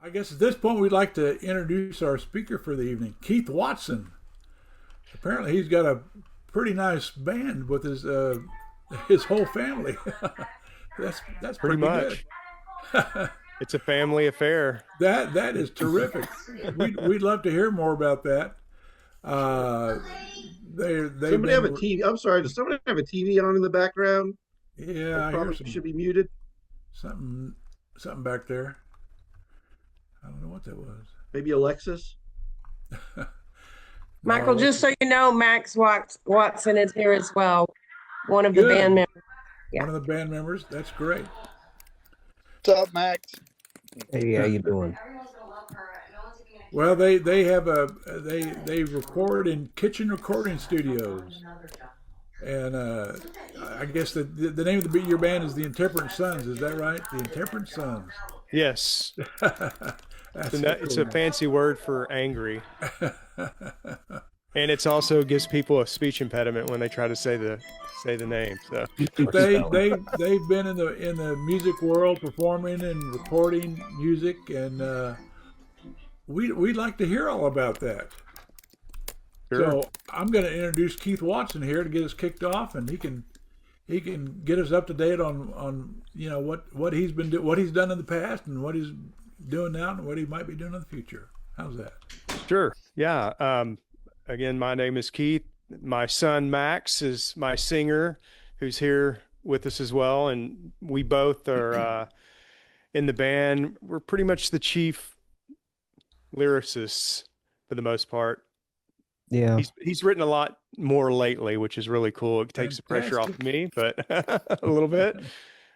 I guess at this point we'd like to introduce our speaker for the evening, Keith Watson. Apparently, he's got a pretty nice band with his whole family. That's Pretty pretty good. much. It's a family affair. That is terrific. We'd love to hear more about that. Uh, they've Somebody have a been TV. I'm sorry. Does somebody have a TV on in the background? yeah. That I hear probably some should be muted. something something back there. I don't know what that was. Maybe Alexis. Michael, No, just so you know, Watson is here as well, one of the band good. members. Yeah. One of the band members. That's great. What's up, Max? Hey, how you doing? Well, they have they record in kitchen recording studios, and I guess the name of your band is the Intemperate Sons. Is that right? The Intemperate Sons. Yes. That's It's cool. a fancy word for angry. And it's also gives people a speech impediment when they try to say the name. So They've been in the music world performing and recording music, and we'd like to hear all about that. sure. So I'm going to introduce Keith Watson here to get us kicked off, and he can get us up to date on what he's what he's done in the past and what he's doing now and what he might be doing in the future. How's that? Sure. Yeah. Again, my name is Keith. My son Max is my singer who's here with us as well. And we both are in the band. We're pretty much the chief lyricists for the most part. Yeah. He's written a lot more lately, which is really cool. It takes the pressure off of me, but a little bit.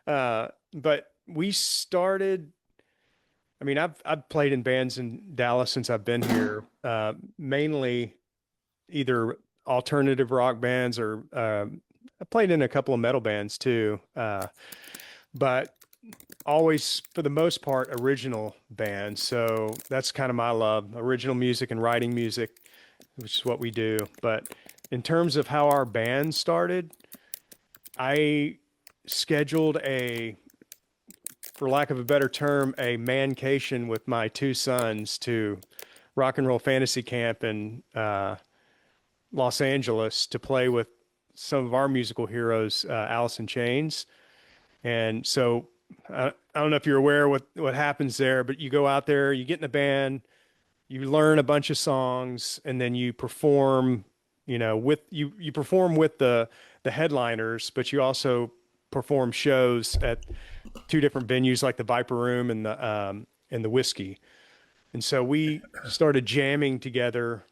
But we started. I mean, I've played in bands in Dallas since I've been here, mainly either alternative rock bands or I played in a couple of metal bands too. But always, for the most part, original bands. So that's kind of my love, original music and writing music, which is what we do. But in terms of how our band started, I scheduled for lack of a better term, a mancation with my two sons to rock and roll fantasy camp in Los Angeles to play with some of our musical heroes, Alice in Chains. And so I don't know if you're aware what happens there, but you go out there, you get in a band, you learn a bunch of songs, and then you perform, with you perform with the headliners, but you also perform shows at two different venues like the Viper Room and the Whiskey. And so we started jamming together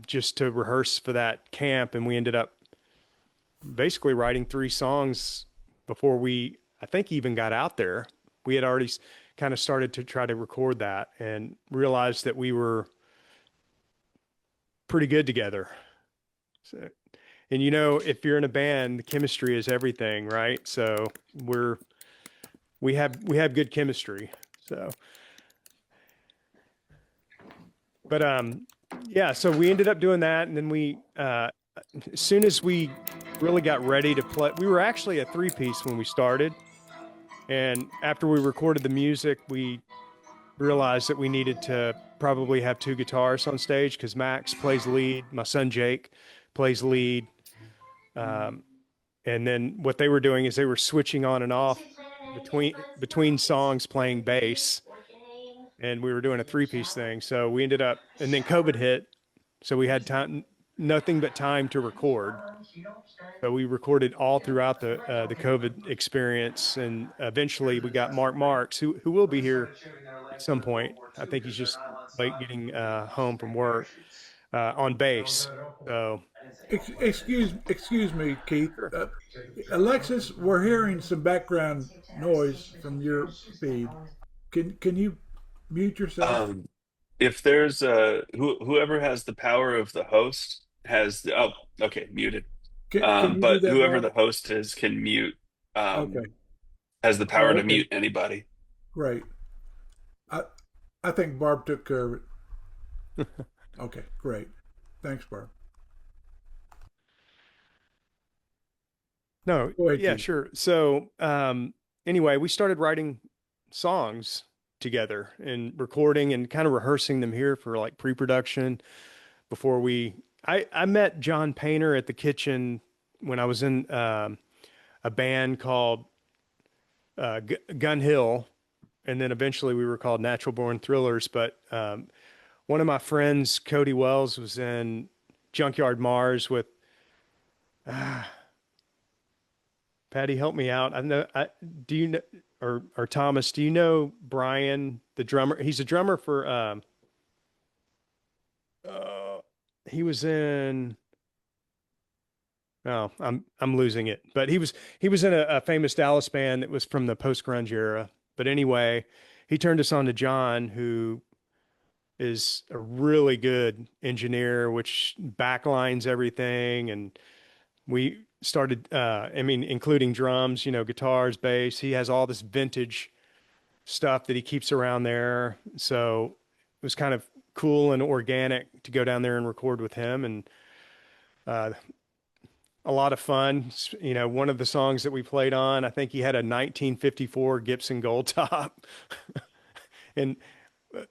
just to rehearse for that camp, and we ended up basically writing 3 songs before we, I think, even got out there. We had already kind of started to try to record that and realized that we were pretty good together. So, and if you're in a band, the chemistry is everything, right? So we have good chemistry. So, but yeah, so we ended up doing that, and then we as soon as we really got ready to play, we were actually a 3-piece when we started, and after we recorded the music, we realized that we needed to probably have 2 guitars on stage because Max plays lead, my son Jake plays lead. And then what they were doing is they were switching on and off between songs playing bass, and we were doing a 3-piece thing. So we ended up, and then COVID hit, so we had nothing but time to record. So we recorded all throughout the COVID experience, and eventually we got Mark Marks, who will be here at some point. I think he's just late getting home from work, on bass. So Excuse me, Keith. sure. Alexis, we're hearing some background noise from your feed. Can you mute yourself? If there's whoever has the power of the host has okay, muted. Can you do But that, whoever Barb? the host is can mute, Okay. has the power Oh, to okay. mute anybody. Great. I I think Barb took care of it. Okay, great. Thanks, Barb. No, Go ahead, yeah, Keith. sure. So, anyway, we started writing songs together and recording and kind of rehearsing them here for like pre-production before I met John Painter at the kitchen when I was in a band called Gun Hill, and then eventually we were called Natural Born Thrillers. But one of my friends, Cody Wells, was in Junkyard Mars with Patty. Help me out. I know. Do you know, or Thomas? Do you know Brian, the drummer? He's a drummer for. He was in. Oh, I'm losing it. But he was in a famous Dallas band that was from the post grunge era. But anyway, he turned us on to John, who is a really good engineer, which backlines everything. And we started, I mean, including drums, you know, guitars, bass. He has all this vintage stuff that he keeps around there. So it was kind of cool and organic to go down there and record with him. And a lot of fun. You know, one of the songs that we played on, I think he had a 1954 Gibson Gold Top. And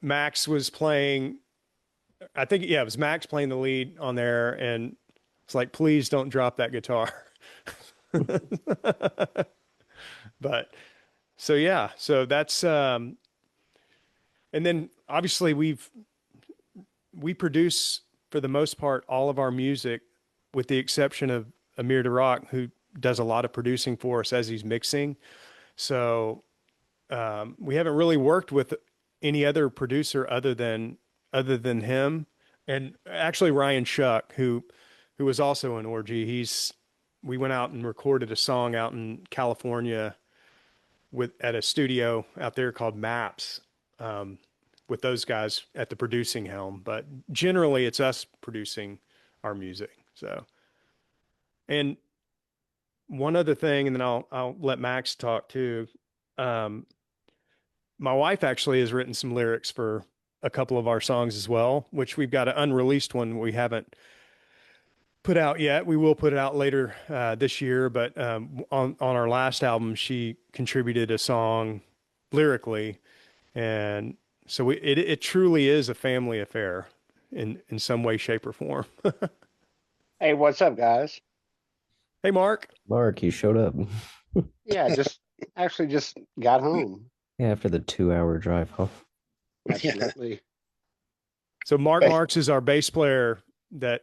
Max was playing, I think, yeah, it was Max playing the lead on there. And it's like, please don't drop that guitar. But so, yeah, so that's, and then obviously we produce for the most part all of our music with the exception of Amir Darak, who does a lot of producing for us as he's mixing. So we haven't really worked with any other producer other than him. And actually Ryan Shuck, who was also in Orgy. We went out and recorded a song out in California at a studio out there called Maps, with those guys at the producing helm. But generally it's us producing our music. So, and one other thing, and then I'll let Max talk too. My wife actually has written some lyrics for a couple of our songs as well, which we've got an unreleased one we haven't put out yet. We will put it out later this year, but on our last album, she contributed a song lyrically, and so it truly is a family affair in some way, shape, or form. Hey, what's up, guys? Hey, Mark. Mark, you showed up. Yeah, just got home. Yeah, after the 2-hour drive home. Absolutely. So Mark Marks is our bass player that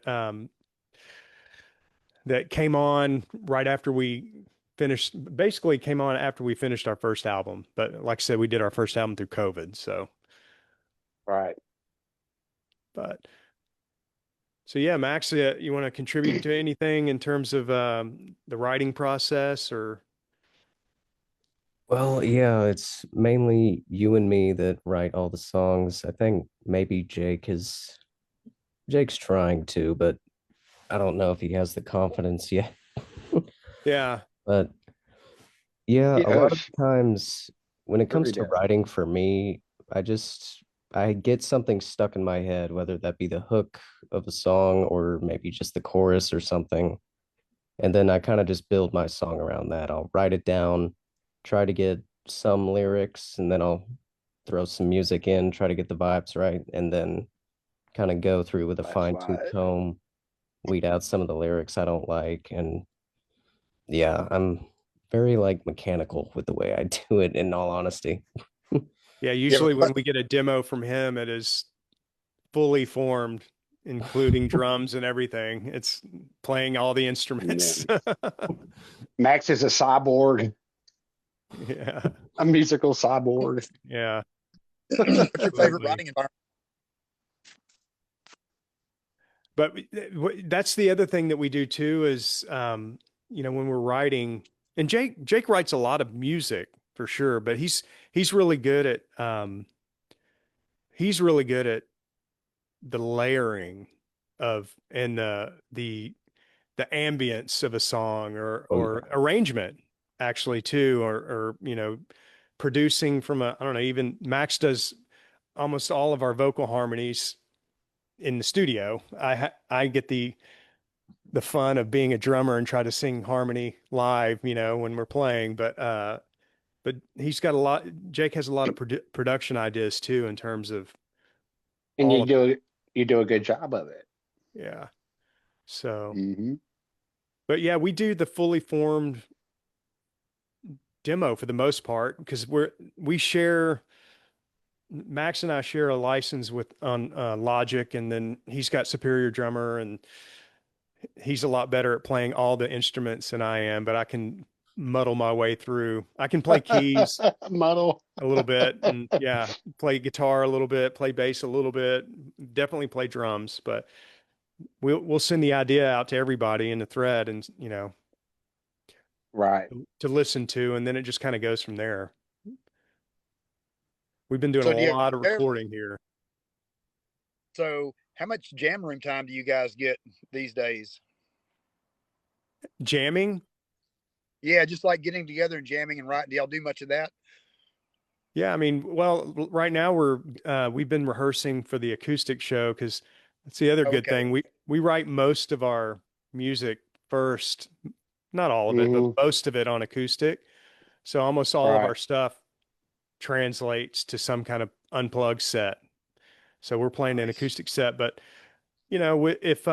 came on right after we finished. Basically, came on after we finished our first album. But like I said, we did our first album through COVID. So, Right. but. So yeah, Max, you want to contribute to anything in terms of the writing process or? Well, yeah, it's mainly you and me that write all the songs. I think maybe Jake's trying to, but I don't know if he has the confidence yet. Yeah. But yeah, a lot of sh- times when it comes Every to day. writing for me, I get something stuck in my head, whether that be the hook of a song or maybe just the chorus or something. And then I kind of just build my song around that. I'll write it down, try to get some lyrics, and then I'll throw some music in, try to get the vibes right, and then kind of go through with a That's fine-tooth why. comb, weed out some of the lyrics I don't like. And yeah, I'm very like mechanical with the way I do it, in all honesty. Yeah. Usually when we get a demo from him, it is fully formed, including drums and everything. It's playing all the instruments. Max is a cyborg, Yeah. a musical cyborg. Yeah. What's your favorite Absolutely. writing environment? But that's the other thing that we do too is, you know, when we're writing, and Jake writes a lot of music for sure, but he's really good at, the layering of, and the ambience of a song or arrangement actually too, or, you know, producing from I don't know, even Max does almost all of our vocal harmonies in the studio. I get the fun of being a drummer and try to sing harmony live, you know, when we're playing. But but he's got a lot. Jake has a lot of production ideas too, in terms of And all of you do a good job of it. yeah. So, Hmm. but yeah, we do the fully formed demo for the most part because we share. Max and I share a license with on Logic, and then he's got Superior Drummer, and he's a lot better at playing all the instruments than I am, but I can muddle my way through. I can play keys Muddle. a little bit, and yeah, play guitar a little bit, play bass a little bit, definitely play drums, but we'll send the idea out to everybody in the thread, and Right. to listen to, and then it just kind of goes from there. We've been doing So a do you lot of ever, recording here. so how much jam room time do you guys get these days? Jamming. Yeah, just like getting together and jamming and writing. Do y'all do much of that? Yeah, I mean, well, right now we've been rehearsing for the acoustic show because that's the other good Okay. thing. We write most of our music first, not all of it, but Hmm. most of it on acoustic. So almost all of Right. our stuff translates to some kind of unplugged set. So we're playing an Nice. acoustic set, but if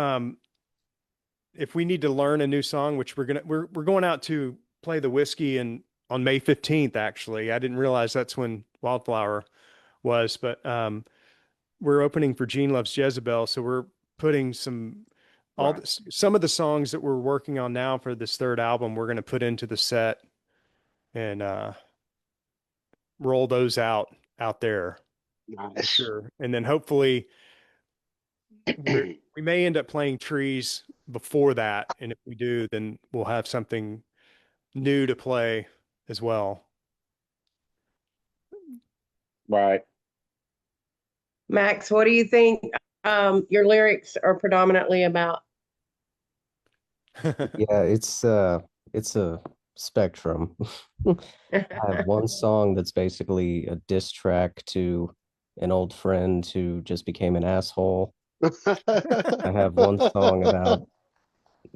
we need to learn a new song, which we're going out to play the Whiskey and on May 15th, actually. I didn't realize that's when Wildflower was, but we're opening for Gene Loves Jezebel. So we're putting some of the songs that we're working on now for this third album, we're going to put into the set and roll those out there for Nice. sure. And then hopefully we may end up playing Trees before that. And if we do, then we'll have something new to play as well. Right. Max, what do you think your lyrics are predominantly about? Yeah, it's a spectrum. I have one song that's basically a diss track to an old friend who just became an asshole. I have one song about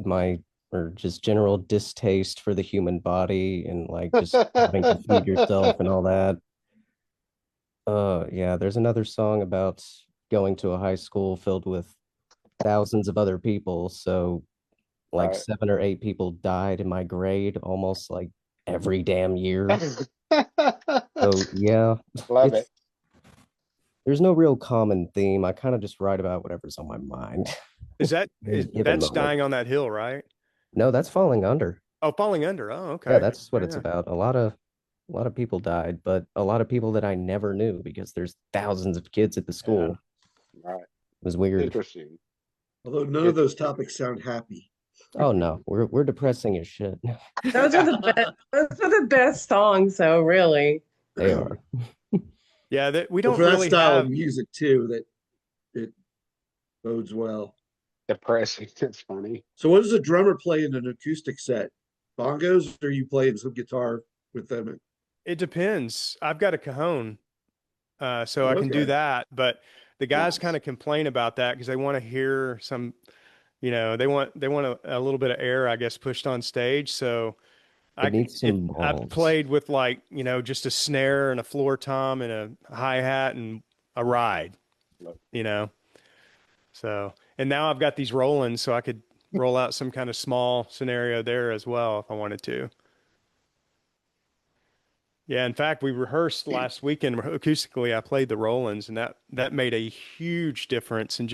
my or just general distaste for the human body and like just having to feed yourself and all that. Yeah, there's another song about going to a high school filled with thousands of other people. So like Right. 7 or 8 people died in my grade almost like every damn year. So yeah, Love it's it. there's no real common theme. I kind of just write about whatever's on my mind. Given That's moment. Dying on That Hill, right? No, that's Falling Under. Oh, Falling Under. Oh, okay. Yeah, that's what it's Yeah. about. A lot of people died, but a lot of people that I never knew because there's thousands of kids at the school. Right. It was weird. Interesting. Although none of those topics sound happy. Oh no, we're depressing as shit. Those are the best. Those are the best songs, though. Really. They are. Yeah, that we Well, don't for that really style have. of music too, that it bodes well. Depressing. It's funny. So what does a drummer play in an acoustic set? Bongos, or are you playing some guitar with them? It depends. I've got a cajon, so I can do Okay. that. But the guys Nice. kind of complain about that because they want to hear some, they want a little bit of air, I guess, pushed on stage. So It needs some I've balls. played with like, just a snare and a floor tom and a hi-hat and a ride, So, and now I've got these Rolands, so I could roll out some kind of small scenario there as well if I wanted to. Yeah, in fact, we rehearsed last weekend acoustically. I played the Rolands, and that made a huge difference in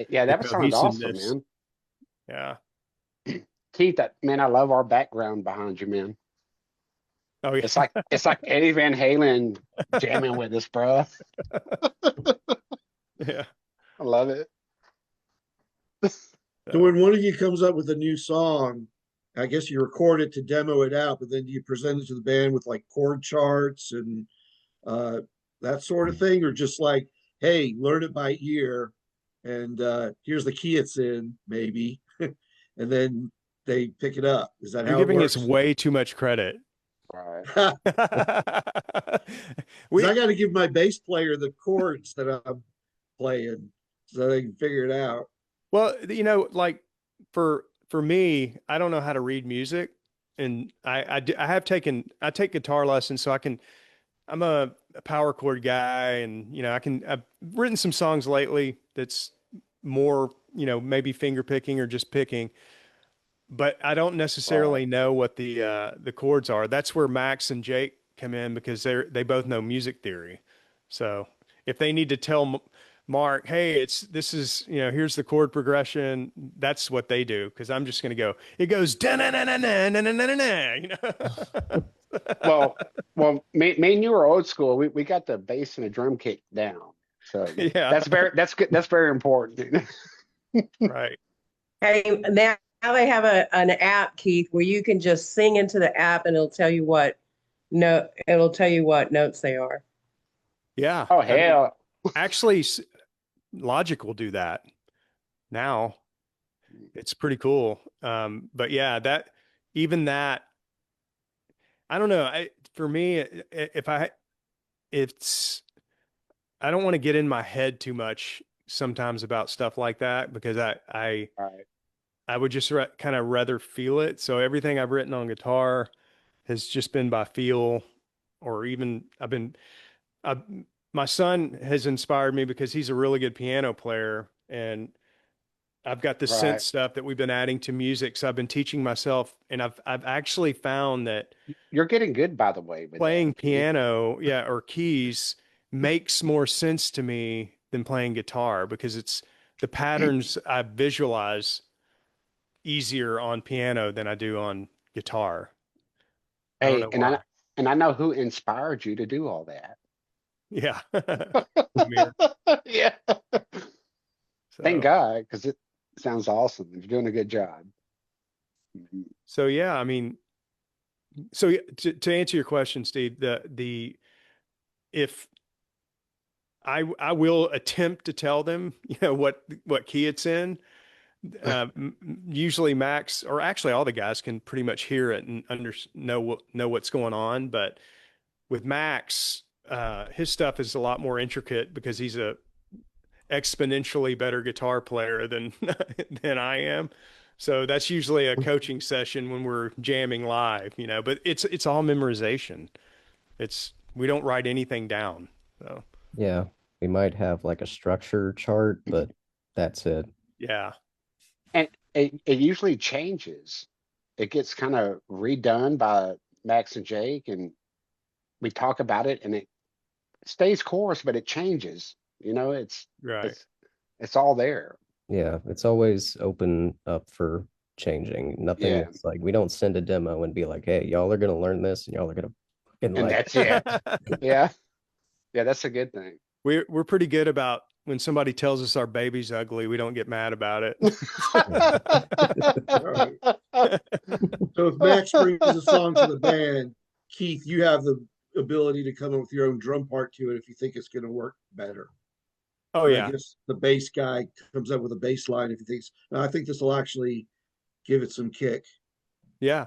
Yeah, the that sounds awesome, cohesiveness. man. Yeah. Keith, man, I love our background behind you, man. Oh yeah. It's like Eddie Van Halen jamming with us, bro. Yeah. I love it. So when one of you comes up with a new song, I guess you record it to demo it out, but then you present it to the band with like chord charts and that sort of thing, or just like, hey, learn it by ear, and here's the key it's in, maybe, and then they pick it up. Is that You're how it giving us works? way too much credit. Right. 'Cause I got to give my bass player the chords that I'm playing so they can figure it out. Well, like for me, I don't know how to read music. and I take guitar lessons so I'm a power chord guy, and I've written some songs lately that's more, maybe finger picking or just picking, but I don't necessarily Right. know what the chords are. That's where Max and Jake come in because they both know music theory. So if they need to tell Mark, hey, this is, here's the chord progression, that's what they do, because I'm just going to go, it goes da na na na na na na na na, Well, me and you are old school. We got the bass and the drum kick down. So Yeah, that's good. That's very important. right. Hey, now they have an app, Keith, where you can just sing into the app and it'll tell you what notes they are. Yeah. Oh I mean, hell. actually, Logic will do that now. It's pretty cool. But yeah, even that, I don't know. For me, it's, I don't want to get in my head too much sometimes about stuff like that, because Right. I would just kind of rather feel it. So everything I've written on guitar has just been by feel, or even I, my son has inspired me because he's a really good piano player, and I've got the synth Right. stuff that we've been adding to music. So I've been teaching myself, and I've actually found that You're getting good, by the way, with that. playing piano, yeah, or keys makes more sense to me than playing guitar, because it's the patterns I visualize easier on piano than I do on guitar. I don't Hey, know why. and I know who inspired you to do all that. Yeah. Amir. Yeah. Thank So, God, because it sounds awesome. You're doing a good job. Mhm. so yeah, I mean, so yeah, to answer your question, Steve, if I will attempt to tell them, what key it's in. Usually Max, or actually all the guys, can pretty much hear it and know what's going on. But with Max, his stuff is a lot more intricate because he's a exponentially better guitar player than than I am. So that's usually a coaching session when we're jamming live, but it's all memorization. We don't write anything down. So Yeah, we might have like a structure chart, but that's it. yeah. And it usually changes. It gets kind of redone by Max and Jake, and we talk about it, and it stays chorus, but it changes. Right. It's it's all there. Yeah, it's always open up for changing. Nothing Yeah, is like we don't send a demo and be like, "Hey, y'all are gonna learn this, and y'all are gonna fucking and like." that's it. Yeah, yeah, that's a good thing. We're pretty good about when somebody tells us our baby's ugly, we don't get mad about it. All right. So if Max brings a song to the band, Keith, you have the ability to come up with your own drum part to it if you think it's going to work better. Oh And I yeah. guess the bass guy comes up with a bass line if he thinks, "No, I think this will actually give it some kick." Yeah.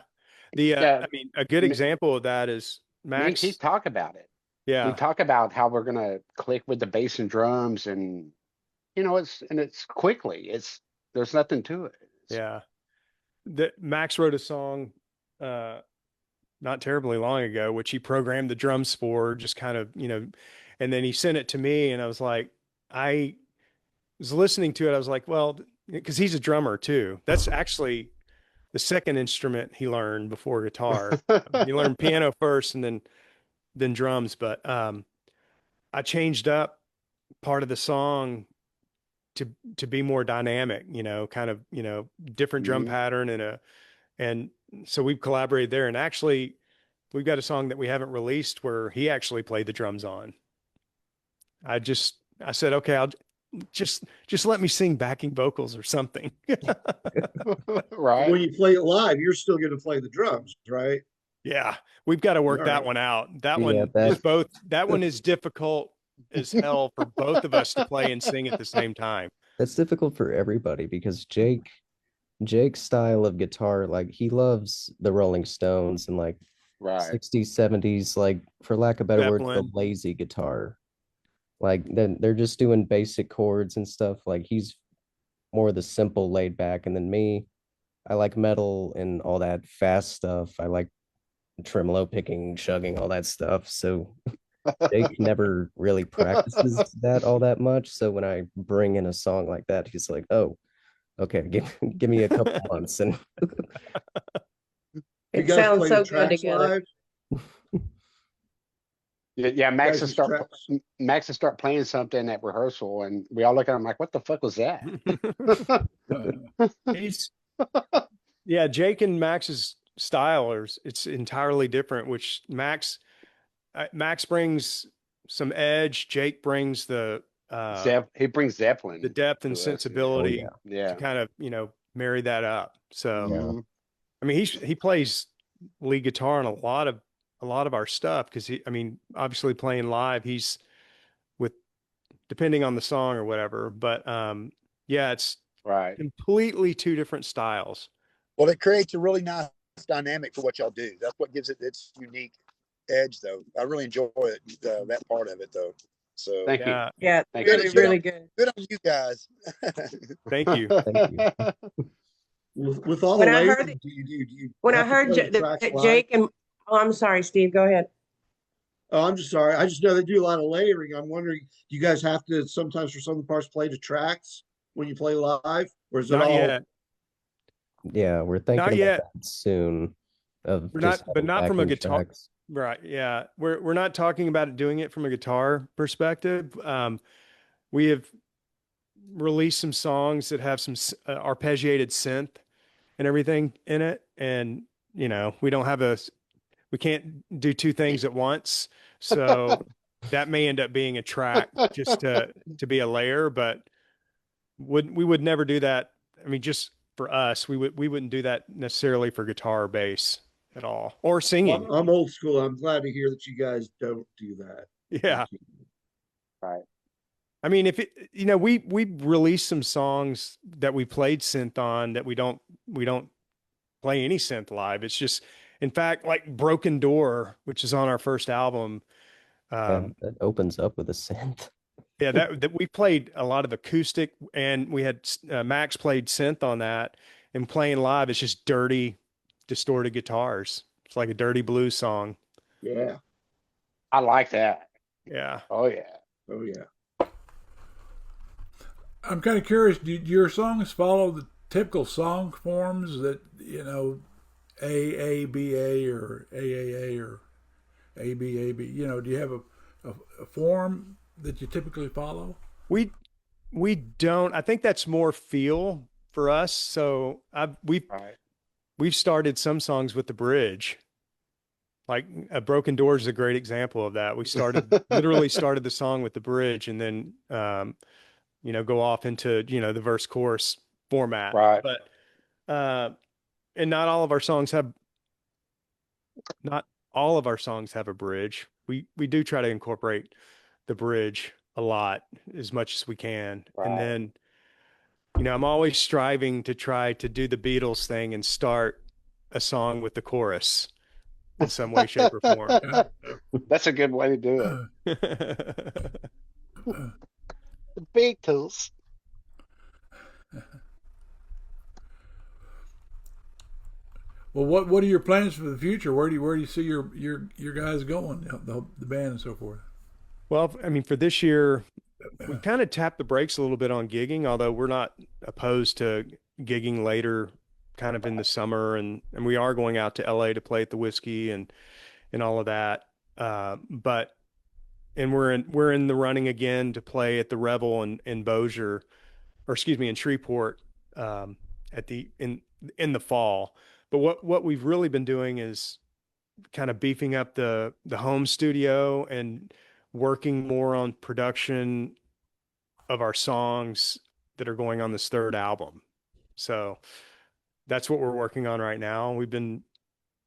Yeah, I mean, a good me, example of that is me and Keith Max. talk about it. We Yeah. talk about how we're gonna click with the bass and drums, and it's quickly. There's nothing to it. Yeah. Max wrote a song, uh, not terribly long ago, which he programmed the drums for, just kind of, and then he sent it to me, and I was like, I was listening to it. I was like, well, because he's a drummer too. That's actually the second instrument he learned before guitar. He learned piano first, and then drums. But I changed up part of the song to be more dynamic, kind of, different drum Mhm. pattern, and so we've collaborated there. And actually, we've got a song that we haven't released where he actually played the drums on. I said, okay, I'll just let me sing backing vocals or something. Right. When you play it live, you're still going to play the drums, right? Yeah, we've got to All work that right. one out. That Yeah, one is that one is difficult as hell for both of us to play and sing at the same time. that's difficult for everybody because Jake's style of guitar, like he loves the Rolling Stones and like Right. 60s, 70s, like for lack of better words, the Zeppelin. lazy guitar. Like then they're just doing basic chords and stuff. Like he's more the simple laid back, and then me, I like metal and all that fast stuff. I like tremolo picking, chugging, all that stuff. So Jake never really practices that all that much. So when I bring in a song like that, he's like, "Oh, okay, give me a couple months." And You It guys sounds play so the good tracks together. live? Yeah, You guys use tracks? Max will start playing something at rehearsal, and we all look at him like, "What the fuck was that?" He's yeah, Jake and Max's style it's entirely different, which Max brings some edge, Jake brings He brings Zeppelin the depth and to us. oh sensibility yeah, to Yeah. kind of, marry that up. So, yeah, Mhm. I mean, he plays lead guitar on a lot of our stuff because obviously playing live, he's with depending on the song or whatever. But yeah, it's Right. completely two different styles. Well, it creates a really nice dynamic for what y'all do. That's what gives it its unique edge, though. I really enjoy it, that part of it, though. So Thank you. Yeah, Yeah, Thank good, you. really, good, really on, good. good on you guys. thank you. thank you. With all the When I heard layering, do you When I have to heard play the tracks that live? Jake and, oh, I'm sorry, Steve, go ahead. Oh, I'm just sorry. I just know they do a lot of layering. I'm wondering, do you guys have to sometimes for some of the parts play the tracks when you play live, or is it Not all? yet. Yeah, we're thinking Not about yet. that soon. Of We're just not, but having not from a backing guitar. tracks. Right. Yeah. We're not talking about it doing it from a guitar perspective. We have released some songs that have some arpeggiated synth and everything in it. And, we don't have we can't do two things at once. So that may end up being a track just to be a layer, but we would never do that. I mean, just for us, we wouldn't do that necessarily for guitar or bass at all, or Well, singing. I'm old school. I'm glad to hear that you guys don't do that. Yeah. Thank you. Right. I mean, if it, we released some songs that we played synth on that we don't play any synth live. It's just, in fact, like Broken Door, which is on our first album. Yeah, that opens up with a synth. Yeah, that we played a lot of acoustic, and we had Max played synth on that, and playing live, it's just dirty, distorted guitars. It's like a dirty blues song. Yeah. I like that. Yeah. Oh yeah. Oh yeah. I'm kind of curious. Do your songs follow the typical song forms that A B A or A or A B A B? Do you have a form that you typically follow? We don't. I think that's more feel for us. So Right. we've started some songs with the bridge. Like a Broken Door is a great example of that. We literally started the song with the bridge, and then go off into the verse chorus format. Right. But and not all of our songs have a bridge. We do try to incorporate the bridge a lot as much as we can. Right. And then I'm always striving to try to do the Beatles thing and start a song with the chorus in some way, shape, or form. That's a good way to do it. The Beatles. Well, what are your plans for the future? Where do you see your guys going, the band and so forth? Well, I mean, for this year, we kind of tapped the brakes a little bit on gigging, although we're not opposed to gigging later, kind of in the summer, and we are going out to LA to play at the Whiskey and all of that. But we're in the running again to play at the Revel in Bossier, or excuse me, in Shreveport, in the fall. But what we've really been doing is kind of beefing up the home studio and working more on production of our songs that are going on this third album. So that's what we're working on right now. We've been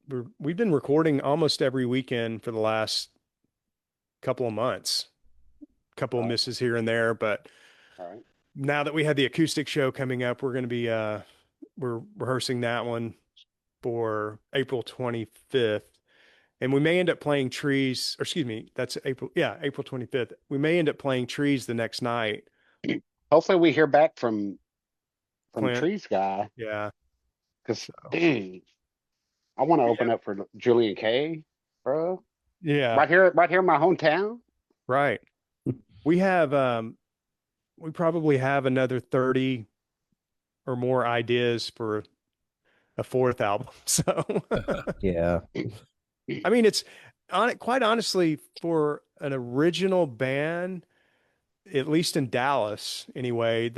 recording almost every weekend for the last couple of months. A couple of misses here and there, but All right. now that we have the acoustic show coming up, we're going to be we're rehearsing that one for April 25th. And we may end up playing Trees, or excuse me, that's April 25th. We may end up playing Trees the next night. Hopefully we hear back from Clint. Trees guy. Yeah. Because dang, I want to open up for Julian K, bro. Yeah, Right here in my hometown. right. We we probably have another 30 or more ideas for a fourth album. So, Yeah. I mean, it's quite honestly for an original band, at least in Dallas anyway,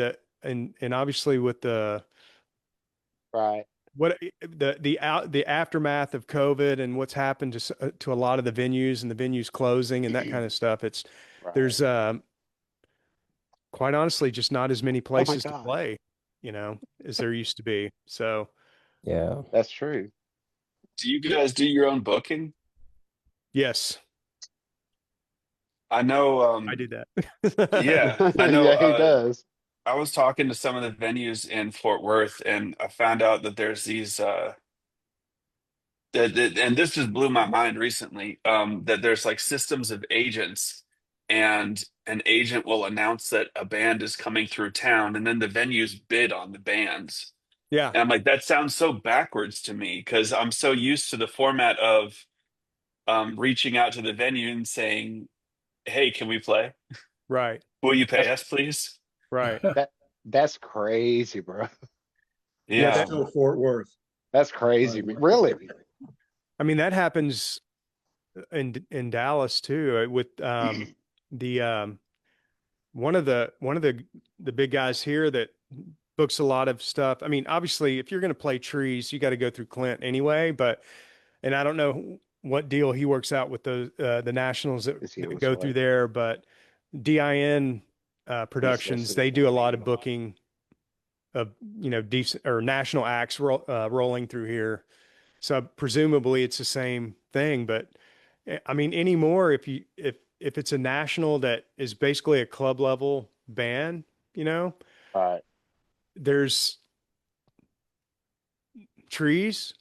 and obviously with Right. the aftermath of COVID and what's happened to a lot of the venues and the venues closing and that kind of stuff. Right. There's quite honestly just not as many Oh my places to gosh. play, as there used to be. So Yeah. That's true. Do you guys do your own booking? yes, I know, I did that. yeah, I know. Yeah, he does. I was talking to some of the venues in Fort Worth, and I found out that there's these, and this just blew my mind recently, that there's like systems of agents, and an agent will announce that a band is coming through town, and then the venues bid on the bands. Yeah, And I'm like, that sounds so backwards to me because I'm so used to the format of reaching out to the venue and saying, "Hey, can we play? right, Will you pay That's us, please?" right. that's crazy, bro. Yeah, That's Yeah. still Fort Worth. That's crazy. Really? I mean, that happens in Dallas too, with the one of the big guys here that books a lot of stuff. I mean, obviously, if you're going to play Trees, you got to go through Clint anyway. And I don't know what deal he works out with the nationals Is he on that his go way? through there, but DIN He's Productions, listening they to do the a lot radio. of booking of decent or national acts rolling through here. So presumably it's the same thing, but I mean anymore if it's a national that is basically a club level band, Right. there's Trees,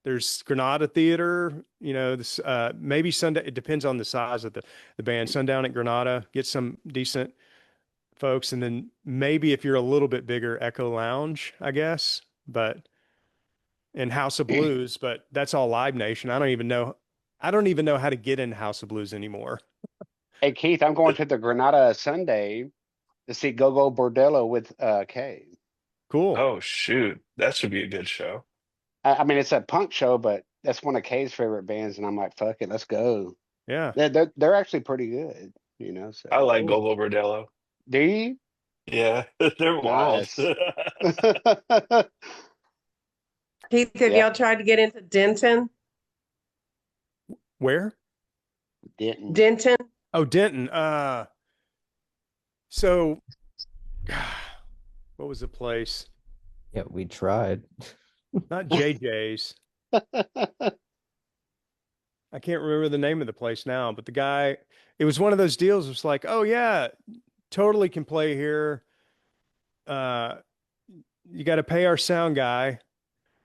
there's Granada Theater, this maybe Sunday, it depends on the size of the band. Sundown at Granada, get some decent folks, and then maybe if you're a little bit bigger, Echo Lounge, I guess, but and House of Blues, but that's all Live Nation. I don't even know how to get in House of Blues anymore. Hey Keith, I'm going to the Granada Sunday to see Go Go Bordello with K. Cool. Oh shoot, that should be a good show. I mean, it's a punk show, but that's one of K's favorite bands, and I'm like, fuck it, let's go. Yeah. They're actually pretty good, So I like Cool. Gogo Bordello. do you? Yeah, they're wild. Nice. Keith, have Yeah, y'all tried to get into Denton? Where? didn't. Denton? Oh, Denton. So what was the place? Yeah, we tried. Not JJ's. I can't remember the name of the place now, but the guy, it was one of those deals. It was like, oh yeah, totally can play here. You got to pay our sound guy,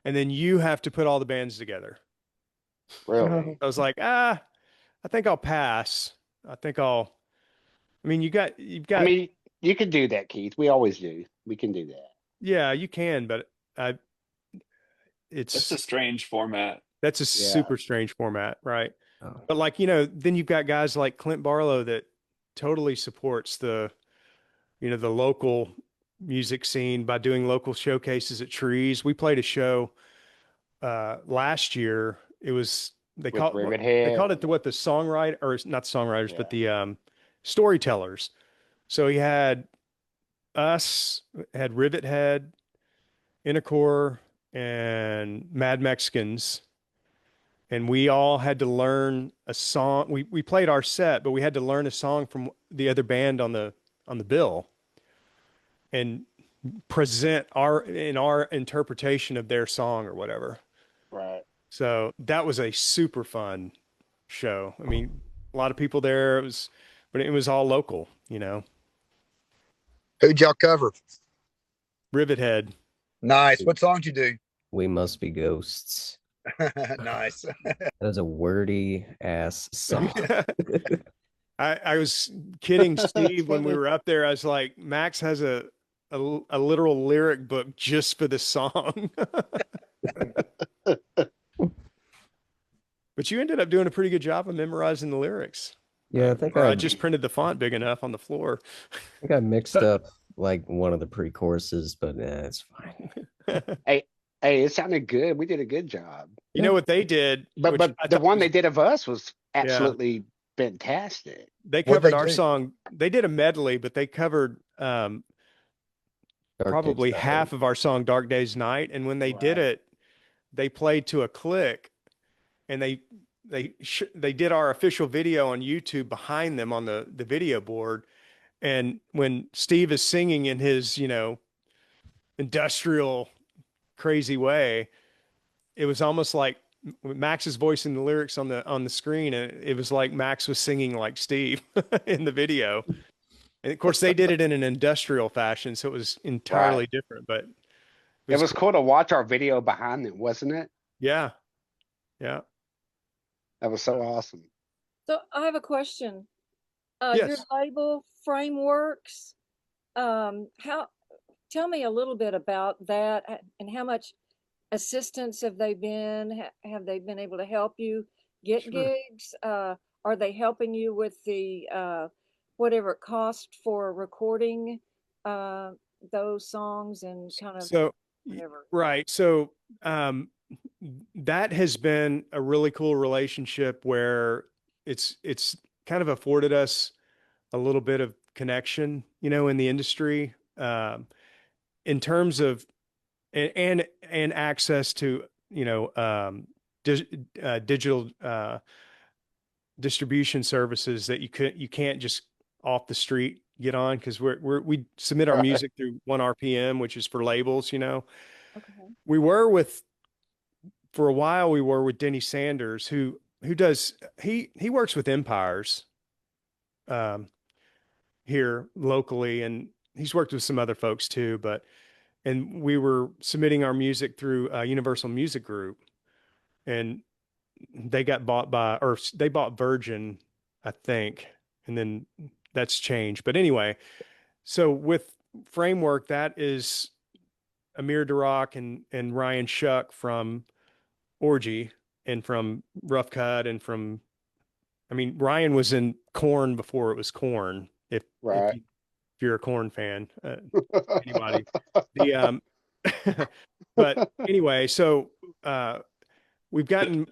and then you have to put all the bands together. Really? I was like, I think I'll pass. I mean, you've got, I mean, you could do that, Keith. We always do. We can do that. yeah, you can, but That's a strange format. that's a Yeah. super strange format, right? Oh. But like, then you've got guys like Clint Barlow that totally supports the local music scene by doing local showcases at Trees. We played a show last year. It was they With called Rivethead. it the songwriter, or not the songwriters, but Yeah. the storytellers. So he had us, had Rivethead, Intercore, and Mad Mexicans, and we all had to learn a song. We played our set, but we had to learn a song from the other band on the bill and present our interpretation of their song or whatever. Right. So that was a super fun show. I mean, a lot of people there. But it was all local, Who'd y'all cover? Rivethead. Nice. What songs you do? We Must Be Ghosts. Nice. That is a wordy ass song. I was kidding Steve when we were up there. I was like, Max has a literal lyric book just for the song. But you ended up doing a pretty good job of memorizing the lyrics. Yeah, I think Or I I just printed the font big enough on the floor. think I mixed up like one of the pre-choruses, but it's fine. Hey, hey, it sounded good. We did a good job. You know what they did, But which I the thought one was, they did of us was yeah, absolutely fantastic. they What'd covered they our do? song. They did a medley, but they covered Dark Days probably Night. half of our song "Dark Day's Night." And when they did Right. it, they played to a click, and they did our official video on YouTube behind them on the video board. And when Steve is singing in his, industrial crazy way, it was almost like Max's voice in the lyrics on the screen, and it was like Max was singing like Steve in the video. And of course, they did it in an industrial fashion, so it was entirely Right. different. But it It was was cool. cool to watch our video behind it, wasn't it? Yeah, yeah, That was so awesome. So I have a question. Your yes. label Frameworks, how, tell me a little bit about that and how much assistance have they been? Have they been able to help you get Sure. gigs? Are they helping you with the whatever it cost for recording those songs and kind of So, whatever? right. So, that has been a really cool relationship where it's kind of afforded us a little bit of connection, in the industry, in terms of and access to digital distribution services that you can't just off the street get on, because we submit our Right. music through 1RPM, which is for labels. Okay. We were with for a while. We were with Denny Sanders, who does he works with Empires here locally, and he's worked with some other folks too. And we were submitting our music through Universal Music Group, and they got bought or they bought Virgin, I think, and then that's changed. But anyway, so with Framework, that is Amir Durock and Ryan Shuck from Orgy and from Rough Cut and from, Ryan was in Korn before it was Korn. If Right. if you're a Korn fan, anybody, the but anyway, so we've gotten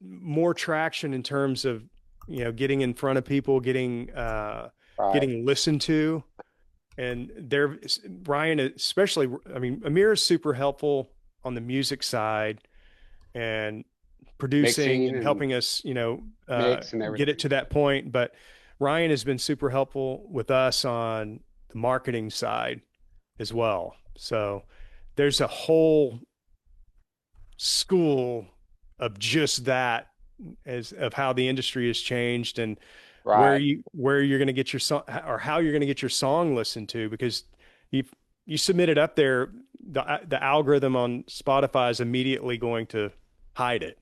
more traction in terms of getting in front of people, getting Right. listened to, and Ryan especially. Amir is super helpful on the music side and producing Mixing and and helping us, mix and get everything. it to that point. But Ryan has been super helpful with us on the marketing side as well. So there's a whole school of just that, as of how the industry has changed and where Right. you're going to get your song, or how you're going to get your song listened to, because you submit it up there, the algorithm on Spotify is immediately going to hide it.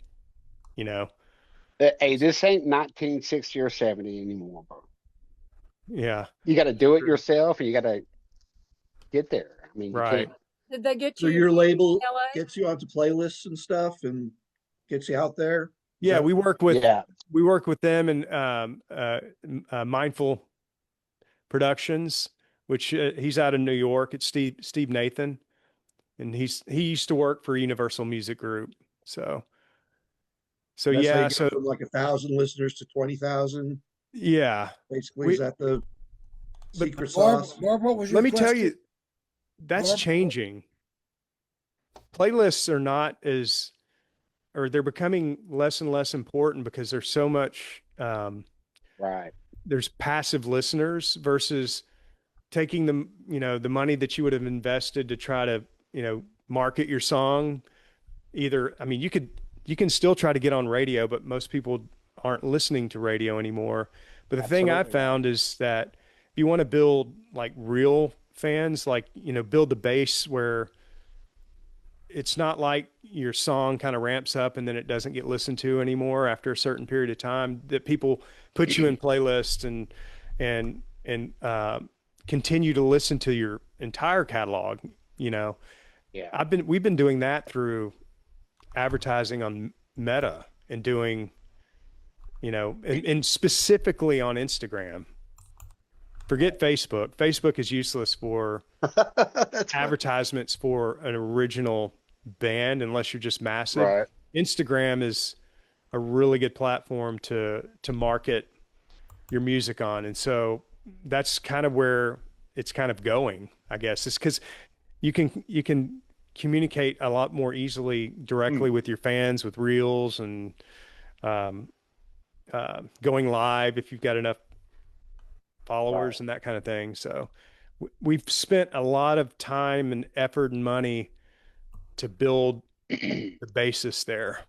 Hey, this ain't 1960 or 70 anymore, bro. Yeah, You got to do it True. yourself, and you got to get there. You right. can't. Did they get So you your label LA? gets you onto playlists and stuff and gets you out there? Is Yeah, that- we work with Yeah. them and Mindful Productions, which he's out of New York. It's Steve Nathan, and he used to work for Universal Music Group. So that's how yeah, you go from like 1,000 listeners to 20,000. yeah. Basically, is that the But secret Barb, sauce? Barb, what was your Let me tell question? you, that's Barb? changing. Playlists are not as, or they're becoming less and less important because there's so much, Right. there's passive listeners versus taking the money that you would have invested to try to, market your song. Either, you can still try to get on radio, but most people aren't listening to radio anymore. But the thing I've Absolutely. found is that if you want to build like real fans, like, build the base where it's not like your song kind of ramps up and then it doesn't get listened to anymore after a certain period of time, that people put you in playlists and continue to listen to your entire catalog, Yeah. we've been doing that through advertising on Meta and doing, and specifically on Instagram. Forget Facebook. Facebook is useless for That's right. advertisements for an original band unless you're just massive. Right. Instagram is a really good platform to market your music on. And so that's kind of where it's kind of going, I guess. It's because you can communicate a lot more easily directly with your fans with reels and going live if you've got enough followers and that kind of thing. So we've spent a lot of time and effort and money to build the basis there.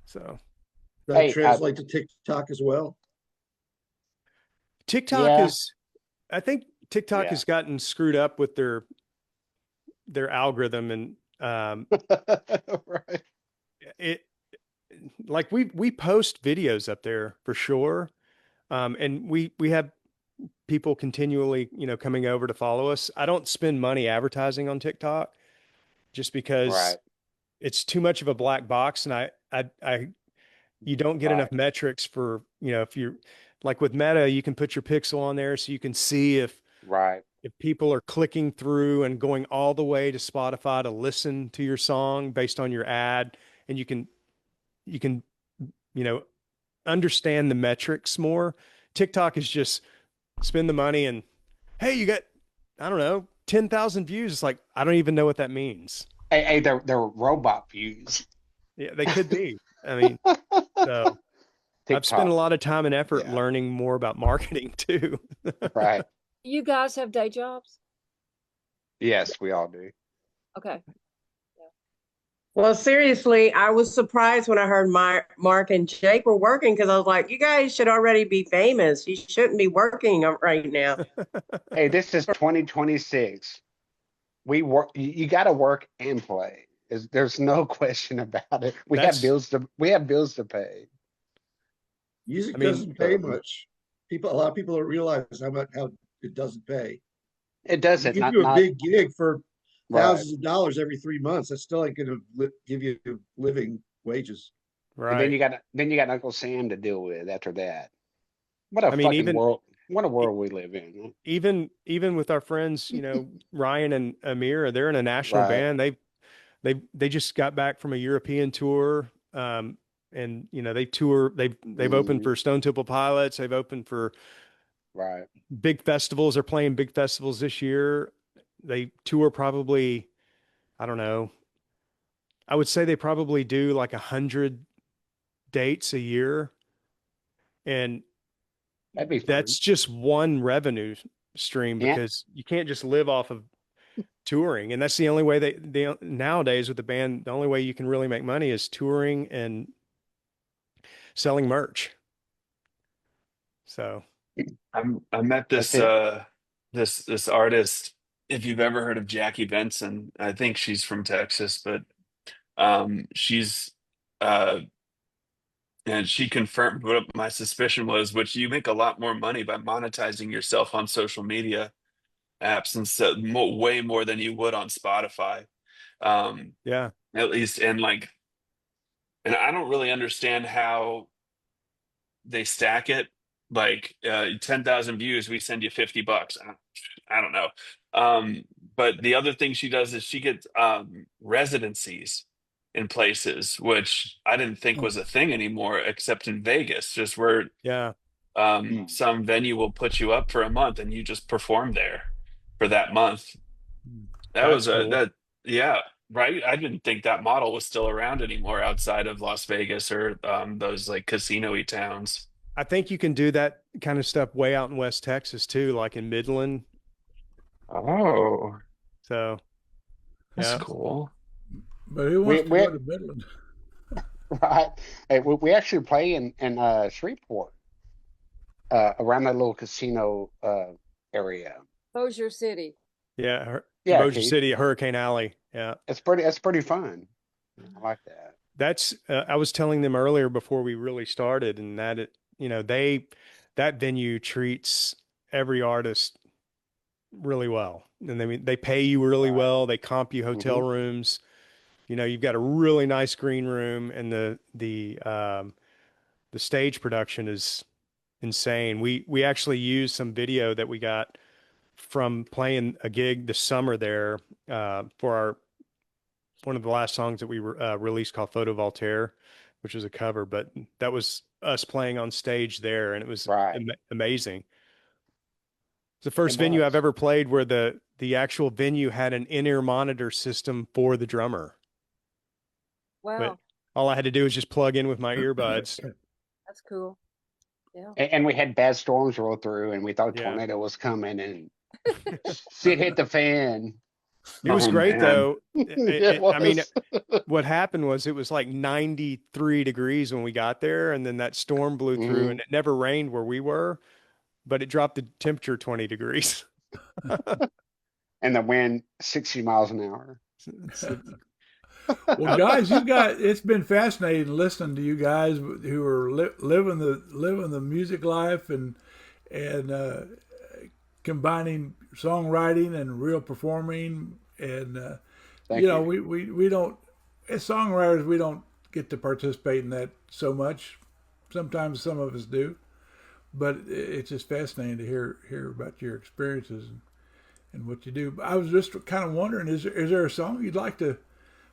So Does that Hey, translate to TikTok as well? TikTok Yeah. is, I think TikTok Yeah. has gotten screwed up with their algorithm, and Right. it like we post videos up there for sure. And we have people continually, coming over to follow us. I don't spend money advertising on TikTok just because Right. it's too much of a black box, and you don't get enough Right. metrics for, if you're like with Meta, you can put your pixel on there so you can see if Right. people are clicking through and going all the way to Spotify to listen to your song based on your ad, and you can understand the metrics more. TikTok is just spend the money and, hey, you got, I don't know, 10,000 views. It's like, I don't even know what that means. Hey, they're robot views. Yeah, they could be. I mean, so I've spent a TikTok. lot of time and effort Yeah. learning more about marketing too. Right. You guys have day jobs? Yes, we all do. Okay. Well, seriously, I was surprised when I heard Mark and Jake were working because I was like, you guys should already be famous. You shouldn't be working right now. Hey, this is 2026. We work. You got to work and play. There's no question about it. We have bills to pay. Music I mean, doesn't pay much. A lot of people don't realize how it doesn't pay. It If doesn't. you Not do a not big gig for right. thousands of dollars every 3 months, that's still ain't going to give you living wages. And then right. you got Uncle Sam to deal with after that. What a I mean, fucking world! What a world we live in. even with our friends, Ryan and Amir, they're in a national Right. band. They just got back from a European tour. And they tour, they've opened for Stone Temple Pilots. They've opened for Right. big festivals. They're playing big festivals this year. They tour probably, I don't know. I would say they probably do like 100 dates a year. And That'd be fun. that's just one revenue stream Yeah. because you can't just live off of touring. And that's the only way they nowadays with the band, the only way you can really make money is touring and selling merch. So I met That's this it. this artist. If you've ever heard of Jackie Benson, I think she's from Texas, but she's uh and she confirmed what my suspicion was, which you make a lot more money by monetizing yourself on social media apps and so way more than you would on Spotify. yeah, At least, and I don't really understand how they stack it. Like 10,000 views, we send you $50. I don't know. But the other thing she does is she gets residencies in places, which I didn't think was a thing anymore, except in Vegas, just where yeah. some venue will put you up for a month and you just perform there for that month. That That's was cool. yeah, right. I didn't think that model was still around anymore outside of Las Vegas or those like casino-y towns. I think you can do that kind of stuff way out in West Texas too, like in Midland. Oh, So that's yeah, cool. But who We wants to we go to Midland? right. Hey, we actually play in Shreveport, around that little casino area. Bossier City. yeah. Yeah, Bossier Keith. City, Hurricane Alley. Yeah, It's pretty fun. I like that. that's. I was telling them earlier before we really started, and that that venue treats every artist really well. And they pay you really well. They comp you hotel rooms. You know, you've got a really nice green room, and the stage production is insane. We actually used some video that we got from playing a gig this summer there for one of the last songs that we released called Photo Voltaire, which was a cover, but that was us playing on stage there, and it was amazing. It's the first venue I've ever played where the actual venue had an in-ear monitor system for the drummer. Wow. But all I had to do was just plug in with my earbuds. That's cool. Yeah. And we had bad storms roll through, and we thought a tornado was coming, and shit hit the fan. It was great, though. I mean, what happened was it was like 93 degrees when we got there, and then that storm blew through, and it never rained where we were, but it dropped the temperature 20 degrees. And the wind 60 miles an hour. Well, guys, it's been fascinating listening to you guys who are living the music life and combining songwriting and real performing. And you know, we don't, as songwriters, we don't get to participate in that so much. Sometimes some of us do, but it's just fascinating to hear about your experiences and what you do. I was just kind of wondering, is there a song you'd like to,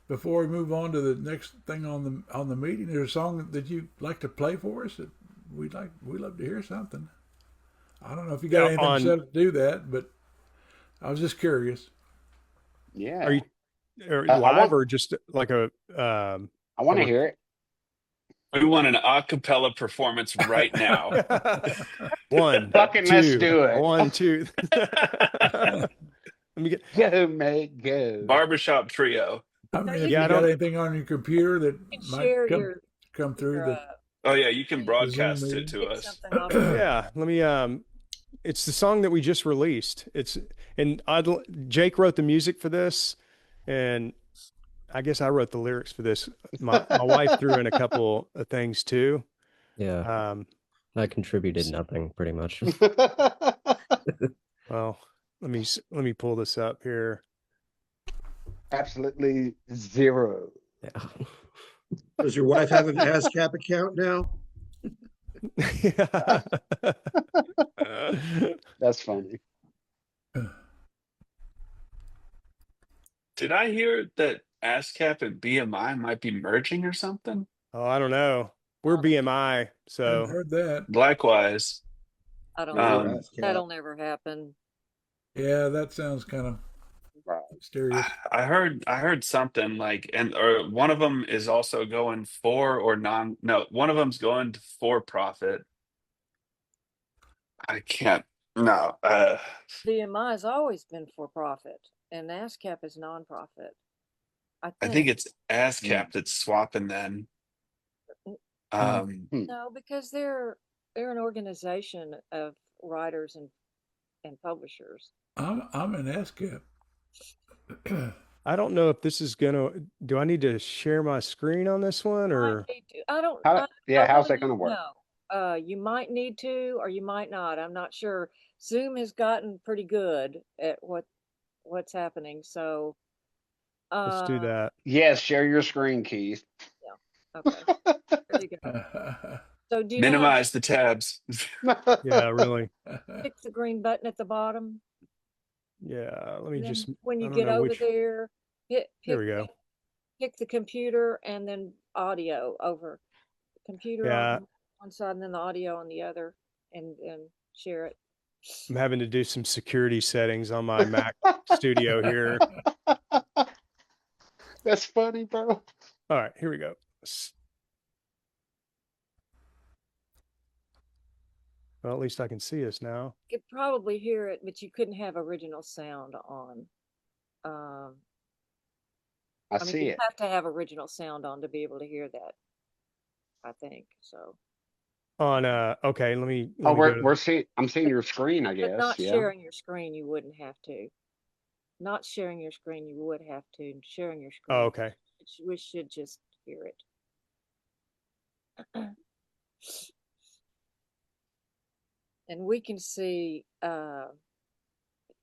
before we move on to the next thing on the meeting, there's a song that you'd like to play for us that we'd love to hear something. I don't know if you got anything set up to do that, but I was just curious. Yeah. Are you live or just like a? I want to hear it. We want an a cappella performance right now. One, fucking two, let's do it. 1, 2. Let me get go, mate, go. Barbershop trio. I mean, if you got anything on your computer that might come through oh yeah, you can broadcast it to us. Yeah, let me. It's the song that we just released. Jake wrote the music for this, and I guess I wrote the lyrics for this. My wife threw in a couple of things too. Yeah. I contributed nothing pretty much. Well, let me pull this up here. Absolutely zero. Yeah. Does your wife have an ASCAP account now? That's funny. Did I hear that ASCAP and BMI might be merging or something? Oh, I don't know. We're BMI, so I've heard that. Likewise. I don't know. That'll never happen. Yeah, that sounds kind of mysterious. I heard something like, or one of them is also going one of them's going to for profit. I can't. No. BMI has always been for profit, and ASCAP is nonprofit. I think it's ASCAP that's swapping then. No, because they're an organization of writers and publishers. I'm an ASCAP. I don't know if this is gonna. Do I need to share my screen on this one, or I don't. How's that gonna work? No, you might need to, or you might not. I'm not sure. Zoom has gotten pretty good at what's happening. So let's do that. Yes, share your screen, Keith. Yeah. Okay. There you go. So do you minimize the tabs? Yeah, really. Click the green button at the bottom. Yeah, let me just. When you get over there, there we go. Pick the computer and then audio over. Computer on one side and then the audio on the other, and share it. I'm having to do some security settings on my Mac Studio here. That's funny, bro. All right, here we go. Well, at least I can see us now. You could probably hear it, but you couldn't have original sound on. I see you it. have to have original sound on to be able to hear that, I think. So. On okay, let me we're seeing. I'm seeing your screen, I guess. But not sharing your screen, you wouldn't have to. Not sharing your screen, you would have to. And sharing your screen. Oh, okay. We should just hear it. And we can see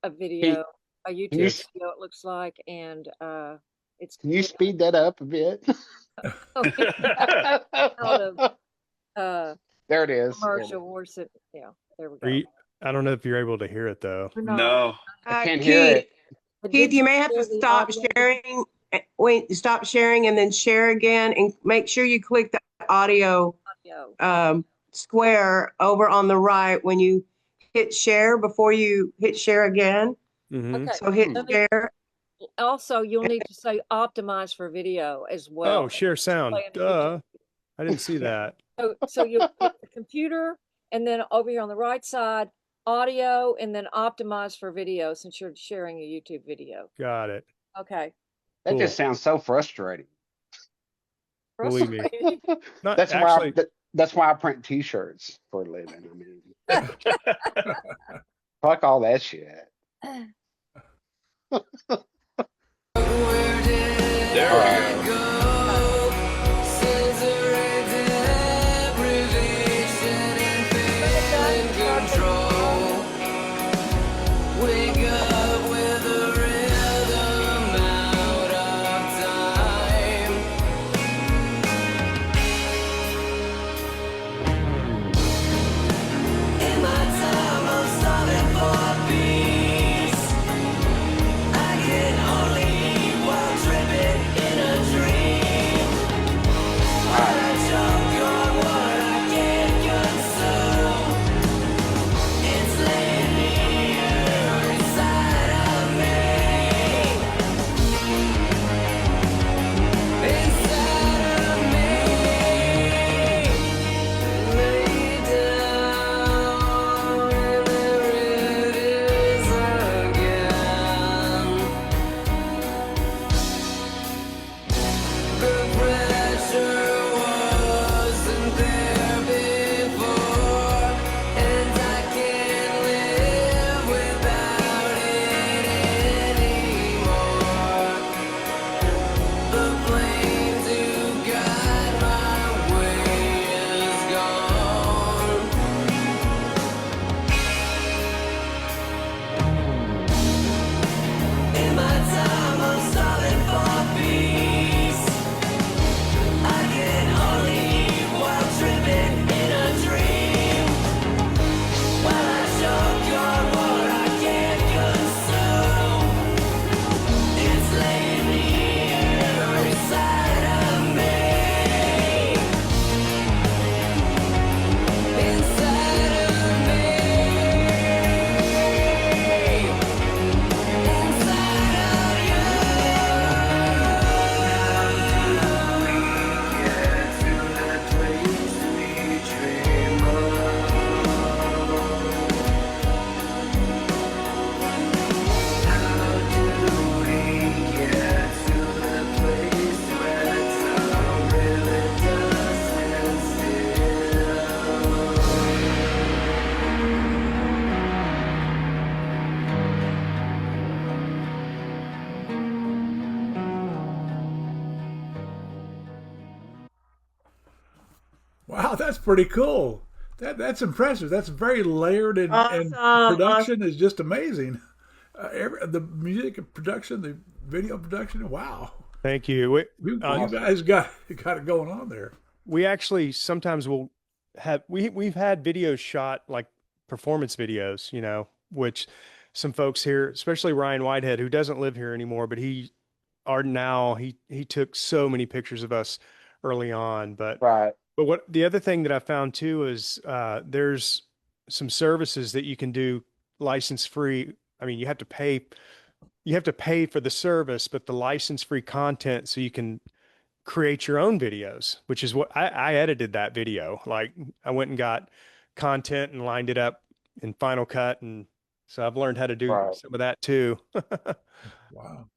a video, a Can you, YouTube video, it looks like, and it's can you speed that up a bit? out of There it is. commercial horse. Yeah, there we Are go. you, I don't know if you're able to hear it though. No. I can't hear it. But Keith, did you may have hear to the stop audio? sharing. Wait, stop sharing and then share again, and make sure you click the audio square over on the right when you hit share before you hit share again. Mm-hmm. Okay. So hit Let me- share. Also, you'll need to say optimize for video as well. Oh, share sound. Play in the Duh. I didn't see that. So you'll hit the computer, and then over here on the right side, audio, and then optimize for video since you're sharing a YouTube video. Got it. Okay. That Cool. just sounds so frustrating. Believe me. Frustrating. Not That's actually. why that's why I print T-shirts for a living. I mean, fuck all that shit. There we go. Wow, that's pretty cool. That's impressive. That's very layered, and Awesome, production is just amazing. The music production, the video production. Wow, Thank you. you guys got it going on there. We actually sometimes will have we've had videos shot, like performance videos, you know, which some folks here, especially Ryan Whitehead, who doesn't live here anymore, but he took so many pictures of us early on. But Right. what the other thing that I found too is there's some services that you can do license free. I mean, you have to pay for the service, but the license free content, so you can create your own videos, which is what I edited that video. Like, I went and got content and lined it up in Final Cut, and so I've learned how to do some of that too. Wow.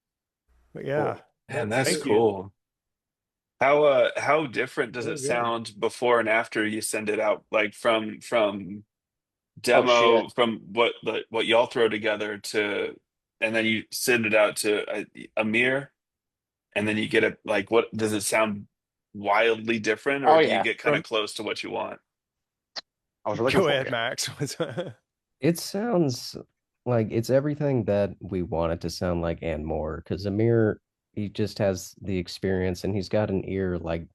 But yeah, Cool. Man, that's thank you. cool. How different does it sound before and after you send it out? Like from demo, from what y'all throw together to, and then you send it out to Amir, and then you get it. Like, what does it sound wildly different, or Oh, do you yeah. get kind of close to what you want? I was looking Go for ahead, it. Max. It sounds like it's everything that we want it to sound like and more. Because Amir, he just has the experience and he's got an ear like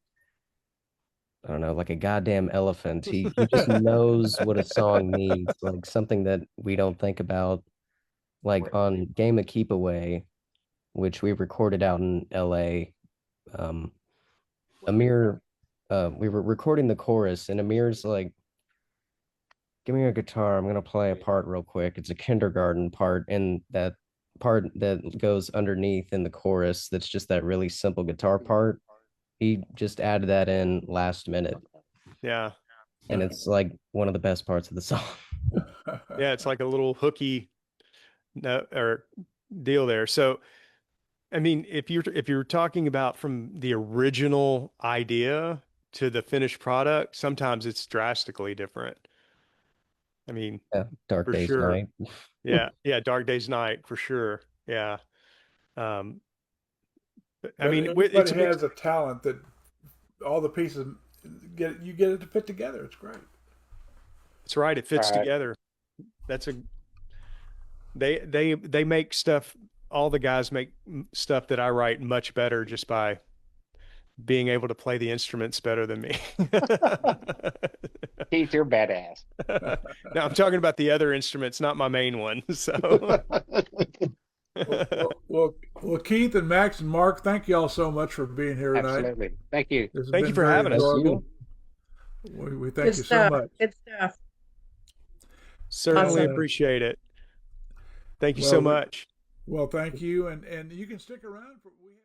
I don't know, like a goddamn elephant. He just knows what a song needs, like something that we don't think about. Like on Game of Keep Away, which we recorded out in LA. Um, Amir, we were recording the chorus, and Amir's like, "Give me a guitar. I'm gonna play a part real quick. It's a kindergarten part, and that part that goes underneath in the chorus. That's just that really simple guitar part. He just added that in last minute, Yeah. and it's like one of the best parts of the song." Yeah, it's like a little hooky no or deal there. So, I mean, if you're talking about from the original idea to the finished product, sometimes it's drastically different. I mean, Yeah, Dark for Days sure. Night. Yeah, yeah, Dark Days Night for sure. Yeah. I But mean, it's everybody a mix. has a talent that all the pieces get it to fit together. It's great. It's right. It fits All right. together. That's a they make stuff. All the guys make stuff that I write much better just by being able to play the instruments better than me. Keith, you're badass. Now I'm talking about the other instruments, not my main one. So Well, Keith and Max and Mark, thank you all so much for being here tonight. Absolutely. Thank you. This has Thank been you for very having us. enjoyable. We thank Good you so stuff. much. Good stuff. certainly Awesome. appreciate it. Thank you Well, so much. Well, thank you, and you can stick around for we have.